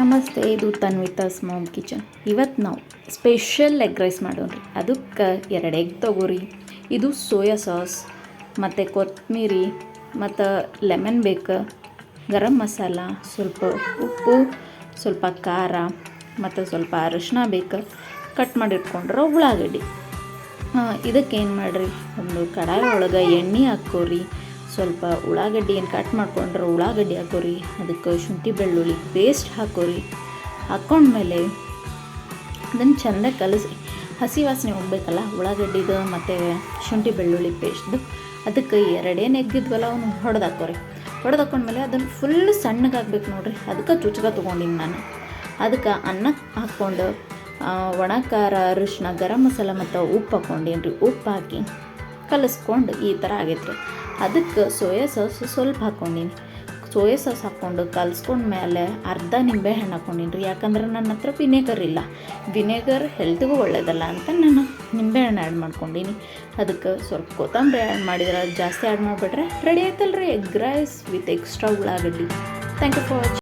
ನಮಸ್ತೆ, ಇದು ತನ್ವಿತಾಸ್ ma'am kitchen. ಇವತ್ತು ನಾವು ಸ್ಪೆಷಲ್ ಎಗ್ ರೈಸ್ ಮಾಡೋಣ್ರಿ. ಅದಕ್ಕೆ 2 ಎಗ್ ತೊಗೋರಿ. ಇದು ಸೋಯಾ ಸಾಸ್ ಮತ್ತು ಕೊತ್ತಂಬರಿ ಮತ್ತು ಲೆಮನ್ ಬೇಕು, ಗರಂ ಮಸಾಲ, ಸ್ವಲ್ಪ ಉಪ್ಪು, ಸ್ವಲ್ಪ ಖಾರ ಮತ್ತು ಸ್ವಲ್ಪ ಅರಿಶಿನ ಬೇಕು, ಕಟ್ ಮಾಡಿಟ್ಕೊಂಡ್ರೆ ಉಳ್ಳಾಗಡ್ಡಿ. ಇದಕ್ಕೆ ಏನು ಮಾಡಿರಿ, ಒಂದು ಕಡಾಯಿ ಒಳಗೆ ಎಣ್ಣೆ ಹಾಕ್ಕೋರಿ. ಸ್ವಲ್ಪ ಉಳ್ಳಾಗಡ್ಡಿ ಏನು ಕಟ್ ಮಾಡ್ಕೊಂಡ್ರೆ ಉಳ್ಳಾಗಡ್ಡಿ ಹಾಕೋರಿ. ಅದಕ್ಕೆ ಶುಂಠಿ ಬೆಳ್ಳುಳ್ಳಿ ಪೇಸ್ಟ್ ಹಾಕೋರಿ. ಹಾಕ್ಕೊಂಡ್ಮೇಲೆ ಅದನ್ನು ಚೆಂದ ಕಲಸಿ, ಹಸಿ ವಾಸನೆ ಹೋಗ್ಬೇಕಲ್ಲ ಉಳ್ಳಾಗಡ್ಡಿದು ಮತ್ತು ಶುಂಠಿ ಬೆಳ್ಳುಳ್ಳಿ ಪೇಸ್ಟ್ದು. ಅದಕ್ಕೆ 2 ಎಗ್ಗಿದ್ವಲ್ಲ ಅವನು ಹೊಡೆದಾಕೋರಿ. ಹೊಡೆದಾಕೊಂಡ್ಮೇಲೆ ಅದನ್ನು ಫುಲ್ ಸಣ್ಣಗಾಗ್ಬೇಕು ನೋಡಿರಿ. ಅದಕ್ಕೆ ಚುಚ್ಕ ತೊಗೊಂಡಿನಿ ನಾನು. ಅದಕ್ಕೆ ಅನ್ನ ಹಾಕ್ಕೊಂಡು ಒಣ ಖಾರ, ಅರಿಶಿನ, ಗರಂ ಮಸಾಲ ಮತ್ತು ಉಪ್ಪು ಹಾಕ್ಕೊಂಡೀನಿ ರೀ. ಉಪ್ಪು ಹಾಕಿ ಕಲಿಸ್ಕೊಂಡು ಈ ಥರ ಆಗೈತೆ ರೀ. ಅದಕ್ಕೆ ಸೋಯಾ ಸಾಸ್ ಸ್ವಲ್ಪ ಹಾಕ್ಕೊಂಡೀನಿ. ಸೋಯಾ ಸಾಸ್ ಹಾಕ್ಕೊಂಡು ಕಲಿಸ್ಕೊಂಡ ಮೇಲೆ ಅರ್ಧ ನಿಂಬೆ ಹಣ್ಣು ಹಾಕ್ಕೊಂಡೀನಿ ರೀ. ಯಾಕಂದ್ರೆ ನನ್ನ ಹತ್ರ ವಿನೆಗರ್ ಇಲ್ಲ. ವಿನೆಗರ್ ಹೆಲ್ತ್ಗೂ ಒಳ್ಳೆಯದಲ್ಲ ಅಂತ ನಾನು ನಿಂಬೆಹಣ್ಣು ಆ್ಯಡ್ ಮಾಡ್ಕೊಂಡೀನಿ. ಅದಕ್ಕೆ ಸ್ವಲ್ಪ ಕೊತ್ತಂಬರಿ ಆ್ಯಡ್ ಮಾಡಿದ್ರೆ ಜಾಸ್ತಿ ಆ್ಯಡ್ ಮಾಡಿಬಿಟ್ರೆ ರೆಡಿ ಆಯ್ತಲ್ಲ ರೀ ಎಗ್ ರೈಸ್ ವಿತ್ ಎಕ್ಸ್ಟ್ರಾ ಉಳ್ಳಾಗಡ್ಡಿ. Thank you for watching.